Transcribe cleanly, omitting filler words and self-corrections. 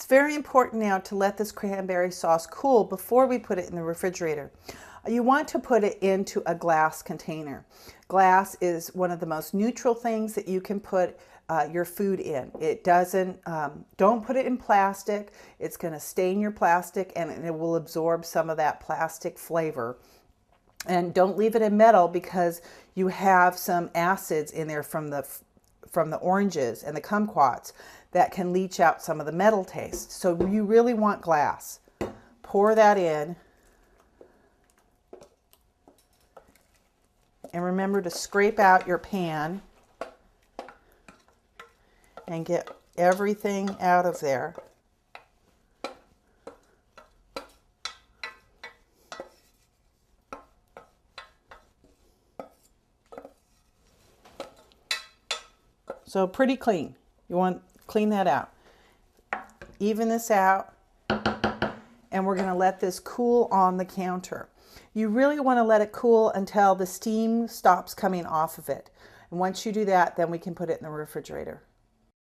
It's very important now to let this cranberry sauce cool before we put it in the refrigerator. You want to put it into a glass container. Glass is one of the most neutral things that you can put your food in. It doesn't, don't put it in plastic. It's going to stain your plastic and it will absorb some of that plastic flavor. And don't leave it in metal because you have some acids in there from the oranges and the kumquats that can leach out some of the metal taste. So you really want glass. Pour that in. And remember to scrape out your pan and get everything out of there. So pretty clean. You want to clean that out. Even this out. And we're going to let this cool on the counter. You really want to let it cool until the steam stops coming off of it. And once you do that, then we can put it in the refrigerator.